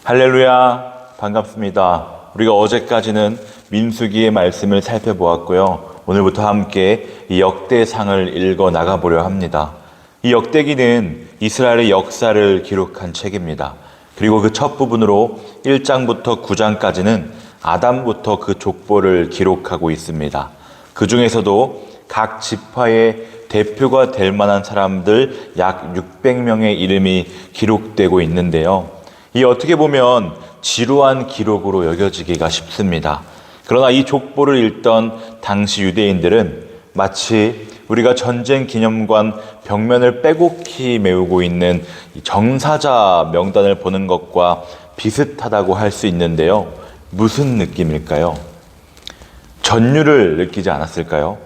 할렐루야, 반갑습니다. 우리가 어제까지는 민수기의 말씀을 살펴보았고요. 오늘부터 함께 이 역대상을 읽어 나가보려 합니다. 이 역대기는 이스라엘의 역사를 기록한 책입니다. 그리고 그 첫 부분으로 1장부터 9장까지는 아담부터 그 족보를 기록하고 있습니다. 그 중에서도 각 지파의 대표가 될 만한 사람들 약 600명의 이름이 기록되고 있는데요. 이 어떻게 보면 지루한 기록으로 여겨지기가 쉽습니다. 그러나 이 족보를 읽던 당시 유대인들은 마치 우리가 전쟁 기념관 벽면을 빼곡히 메우고 있는 정사자 명단을 보는 것과 비슷하다고 할 수 있는데요. 무슨 느낌일까요? 전율을 느끼지 않았을까요?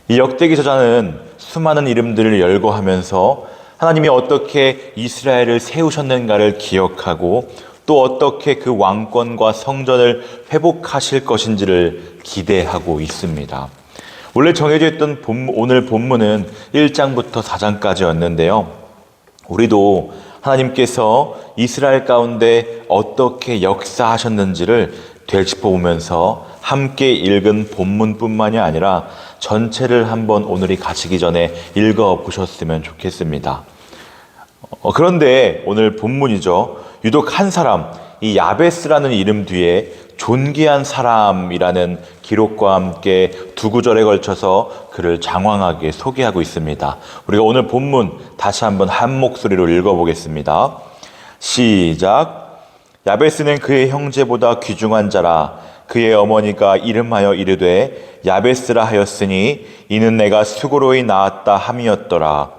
이 역대기 저자는 수많은 이름들을 열거하면서 하나님이 어떻게 이스라엘을 세우셨는가를 기억하고 또 어떻게 그 왕권과 성전을 회복하실 것인지를 기대하고 있습니다. 원래 정해져 있던 오늘 본문은 1장부터 4장까지였는데요. 우리도 하나님께서 이스라엘 가운데 어떻게 역사하셨는지를 되짚어보면서 함께 읽은 본문뿐만이 아니라 전체를 한번 오늘이 가시기 전에 읽어보셨으면 좋겠습니다. 그런데 오늘 본문이죠. 유독 한 사람, 이 야베스라는 이름 뒤에 존귀한 사람이라는 기록과 함께 두 구절에 걸쳐서 그를 장황하게 소개하고 있습니다. 우리가 오늘 본문 다시 한번 한 목소리로 읽어보겠습니다. 시작. 야베스는 그의 형제보다 귀중한 자라. 그의 어머니가 이름하여 이르되 야베스라 하였으니 이는 내가 수고로이 낳았다 함이었더라.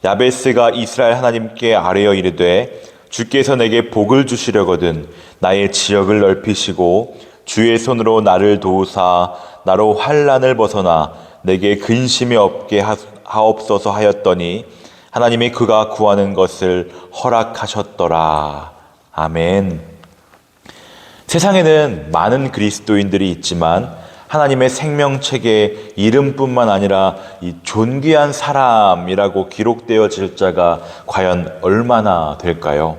야베스가 이스라엘 하나님께 아뢰어 이르되 주께서 내게 복을 주시려거든 나의 지역을 넓히시고 주의 손으로 나를 도우사 나로 환난을 벗어나 내게 근심이 없게 하옵소서 하였더니 하나님이 그가 구하는 것을 허락하셨더라. 아멘. 세상에는 많은 그리스도인들이 있지만 하나님의 생명책에 이름뿐만 아니라 이 존귀한 사람이라고 기록되어질 자가 과연 얼마나 될까요?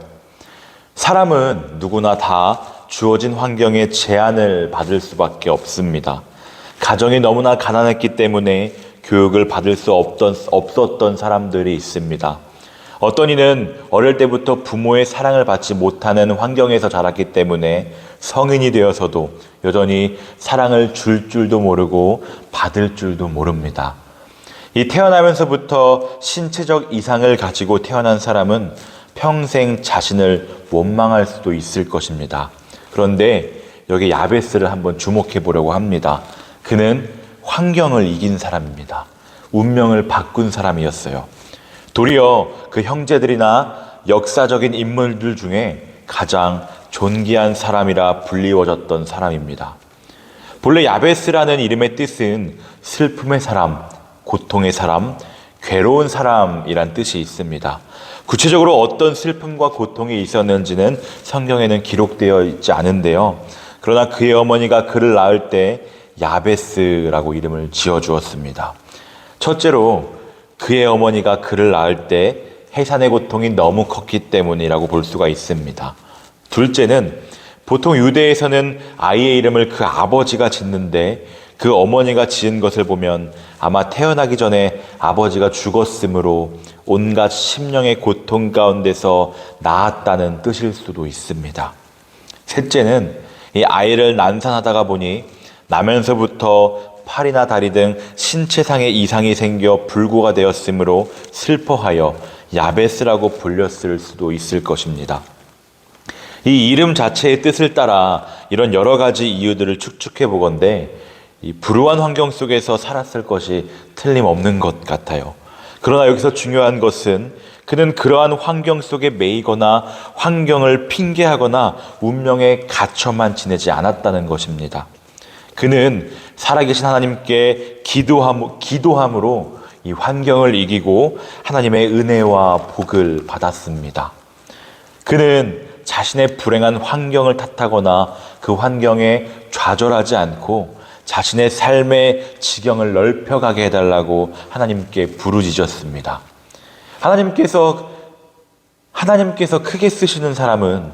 사람은 누구나 다 주어진 환경에 제한을 받을 수밖에 없습니다. 가정이 너무나 가난했기 때문에 교육을 받을 수 없었던 사람들이 있습니다. 어떤 이는 어릴 때부터 부모의 사랑을 받지 못하는 환경에서 자랐기 때문에 성인이 되어서도 여전히 사랑을 줄 줄도 모르고 받을 줄도 모릅니다. 이 태어나면서부터 신체적 이상을 가지고 태어난 사람은 평생 자신을 원망할 수도 있을 것입니다. 그런데 여기 야베스를 한번 주목해 보려고 합니다. 그는 환경을 이긴 사람입니다. 운명을 바꾼 사람이었어요. 도리어 그 형제들이나 역사적인 인물들 중에 가장 존귀한 사람이라 불리워졌던 사람입니다. 본래 야베스라는 이름의 뜻은 슬픔의 사람, 고통의 사람, 괴로운 사람이란 뜻이 있습니다. 구체적으로 어떤 슬픔과 고통이 있었는지는 성경에는 기록되어 있지 않은데요. 그러나 그의 어머니가 그를 낳을 때 야베스라고 이름을 지어주었습니다. 첫째로 그의 어머니가 그를 낳을 때 해산의 고통이 너무 컸기 때문이라고 볼 수가 있습니다. 둘째는 보통 유대에서는 아이의 이름을 그 아버지가 짓는데 그 어머니가 지은 것을 보면 아마 태어나기 전에 아버지가 죽었으므로 온갖 심령의 고통 가운데서 낳았다는 뜻일 수도 있습니다. 셋째는 이 아이를 난산하다가 보니 나면서부터 팔이나 다리 등 신체상의 이상이 생겨 불구가 되었으므로 슬퍼하여 야베스라고 불렸을 수도 있을 것입니다. 이 이름 자체의 뜻을 따라 이런 여러 가지 이유들을 추측해 보건대 이 불우한 환경 속에서 살았을 것이 틀림없는 것 같아요. 그러나 여기서 중요한 것은 그는 그러한 환경 속에 매이거나 환경을 핑계하거나 운명에 갇혀만 지내지 않았다는 것입니다. 그는 살아계신 하나님께 기도함으로 이 환경을 이기고 하나님의 은혜와 복을 받았습니다. 그는 자신의 불행한 환경을 탓하거나 그 환경에 좌절하지 않고 자신의 삶의 지경을 넓혀가게 해달라고 하나님께 부르짖었습니다. 하나님께서 크게 쓰시는 사람은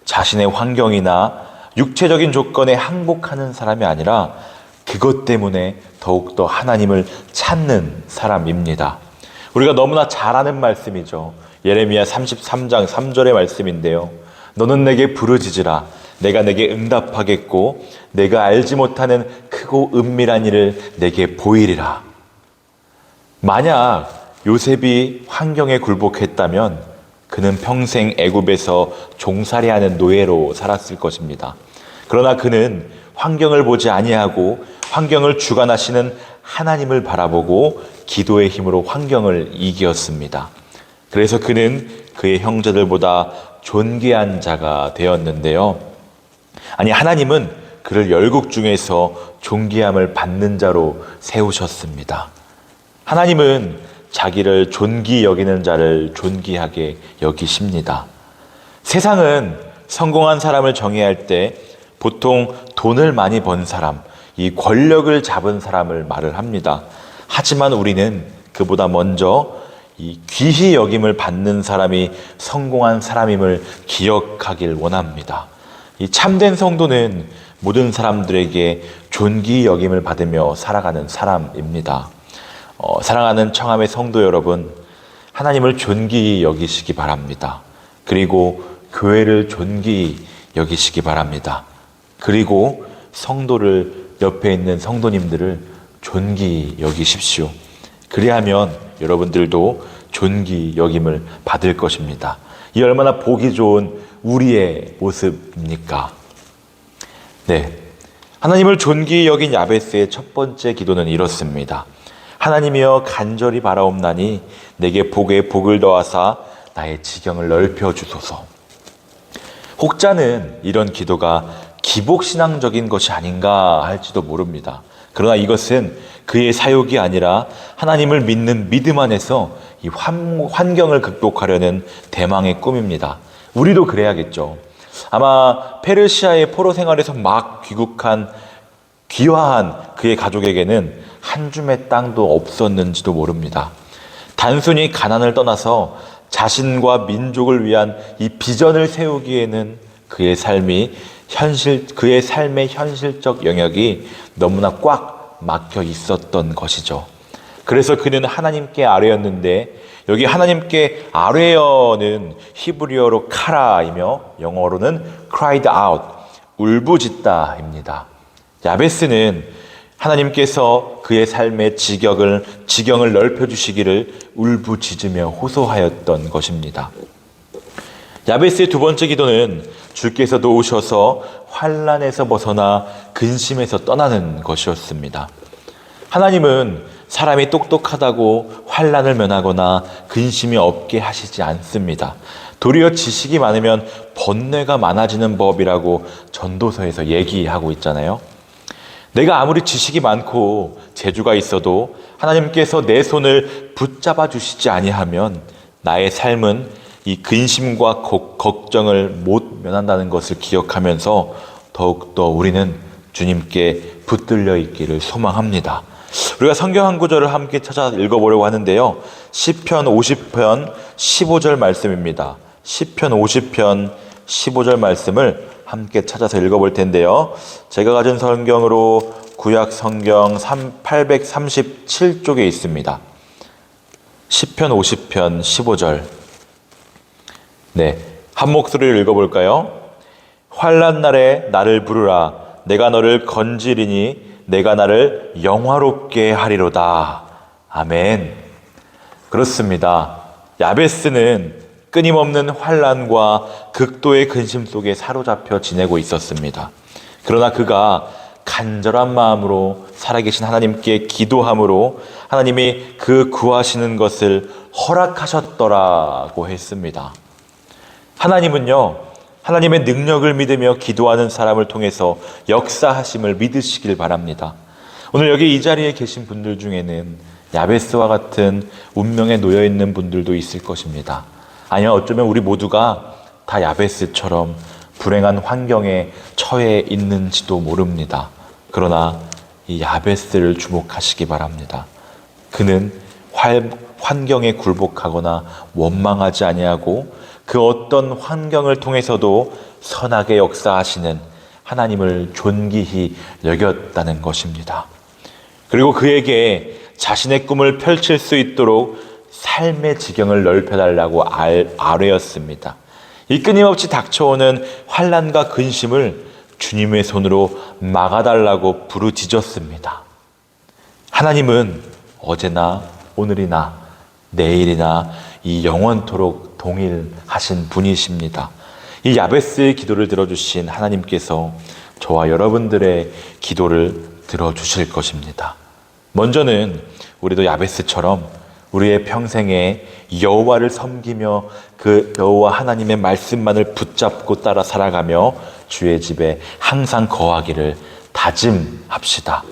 자신의 환경이나 육체적인 조건에 항복하는 사람이 아니라 그것 때문에 더욱더 하나님을 찾는 사람입니다. 우리가 너무나 잘 아는 말씀이죠. 예레미야 33장 3절의 말씀인데요. 너는 내게 부르짖으라. 내가 내게 응답하겠고 내가 알지 못하는 크고 은밀한 일을 내게 보이리라. 만약 요셉이 환경에 굴복했다면 그는 평생 애굽에서 종살이하는 노예로 살았을 것입니다. 그러나 그는 환경을 보지 아니하고 환경을 주관하시는 하나님을 바라보고 기도의 힘으로 환경을 이겼습니다. 그래서 그는 그의 형제들보다 존귀한 자가 되었는데요. 아니, 하나님은 그를 열국 중에서 존귀함을 받는 자로 세우셨습니다. 하나님은 자기를 존귀 여기는 자를 존귀하게 여기십니다. 세상은 성공한 사람을 정의할 때 보통 돈을 많이 번 사람, 이 권력을 잡은 사람을 말을 합니다. 하지만 우리는 그보다 먼저 이 귀히 여김을 받는 사람이 성공한 사람임을 기억하길 원합니다. 이 참된 성도는 모든 사람들에게 존귀 여김을 받으며 살아가는 사람입니다. 사랑하는 청함의 성도 여러분, 하나님을 존귀히 여기시기 바랍니다. 그리고 교회를 존귀히 여기시기 바랍니다. 그리고 성도를, 옆에 있는 성도님들을 존귀히 여기십시오. 그리하면 여러분들도 존귀 여김을 받을 것입니다. 이 얼마나 보기 좋은 우리의 모습입니까? 네, 하나님을 존귀히 여긴 야베스의 첫 번째 기도는 이렇습니다. 하나님이여 간절히 바라옵나니 내게 복에 복을 더하사 나의 지경을 넓혀 주소서. 혹자는 이런 기도가 기복신앙적인 것이 아닌가 할지도 모릅니다. 그러나 이것은 그의 사욕이 아니라 하나님을 믿는 믿음 안에서 이 환경을 극복하려는 대망의 꿈입니다. 우리도 그래야겠죠. 아마 페르시아의 포로 생활에서 막 귀국한 귀화한 그의 가족에게는 한 줌의 땅도 없었는지도 모릅니다. 단순히 가난을 떠나서 자신과 민족을 위한 이 비전을 세우기에는 그의 삶의 현실적 영역이 너무나 꽉 막혀 있었던 것이죠. 그래서 그는 하나님께 아뢰었는데, 여기 하나님께 아뢰어는 히브리어로 카라이며 영어로는 cried out, 울부짖다입니다. 야베스는 하나님께서 그의 삶의 지경을 넓혀주시기를 울부짖으며 호소하였던 것입니다. 야베스의 두 번째 기도는 주께서 도우셔서 환난에서 벗어나 근심에서 떠나는 것이었습니다. 하나님은 사람이 똑똑하다고 환난을 면하거나 근심이 없게 하시지 않습니다. 도리어 지식이 많으면 번뇌가 많아지는 법이라고 전도서에서 얘기하고 있잖아요. 내가 아무리 지식이 많고 재주가 있어도 하나님께서 내 손을 붙잡아 주시지 아니하면 나의 삶은 이 근심과 걱정을 못 면한다는 것을 기억하면서 더욱더 우리는 주님께 붙들려 있기를 소망합니다. 우리가 성경 한 구절을 함께 찾아 읽어보려고 하는데요. 시편 50편 15절 말씀입니다. 시편 50편 15절 말씀을 함께 찾아서 읽어볼 텐데요. 제가 가진 성경으로 구약 성경 837쪽에 있습니다. 시편 50편 15절. 네, 한 목소리를 읽어볼까요? 환난 날에 나를 부르라. 내가 너를 건지리니 내가 나를 영화롭게 하리로다. 아멘. 그렇습니다. 야베스는 끊임없는 환난과 극도의 근심 속에 사로잡혀 지내고 있었습니다. 그러나 그가 간절한 마음으로 살아계신 하나님께 기도함으로 하나님이 그 구하시는 것을 허락하셨더라고 했습니다. 하나님은요, 하나님의 능력을 믿으며 기도하는 사람을 통해서 역사하심을 믿으시길 바랍니다. 오늘 여기 이 자리에 계신 분들 중에는 야베스와 같은 운명에 놓여 있는 분들도 있을 것입니다. 아니면 어쩌면 우리 모두가 다 야베스처럼 불행한 환경에 처해 있는지도 모릅니다. 그러나 이 야베스를 주목하시기 바랍니다. 그는 환경에 굴복하거나 원망하지 아니하고 그 어떤 환경을 통해서도 선하게 역사하시는 하나님을 존귀히 여겼다는 것입니다. 그리고 그에게 자신의 꿈을 펼칠 수 있도록 삶의 지경을 넓혀달라고 아뢰었습니다. 이 끊임없이 닥쳐오는 환난과 근심을 주님의 손으로 막아달라고 부르짖었습니다. 하나님은 어제나 오늘이나 내일이나 이 영원토록 동일하신 분이십니다. 이 야베스의 기도를 들어주신 하나님께서 저와 여러분들의 기도를 들어주실 것입니다. 먼저는 우리도 야베스처럼 우리의 평생에 여호와를 섬기며 그 여호와 하나님의 말씀만을 붙잡고 따라 살아가며 주의 집에 항상 거하기를 다짐합시다.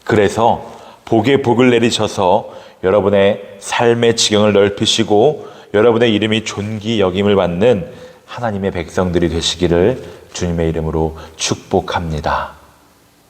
그래서 복에 복을 내리셔서 여러분의 삶의 지경을 넓히시고 여러분의 이름이 존귀 여김을 받는 하나님의 백성들이 되시기를 주님의 이름으로 축복합니다.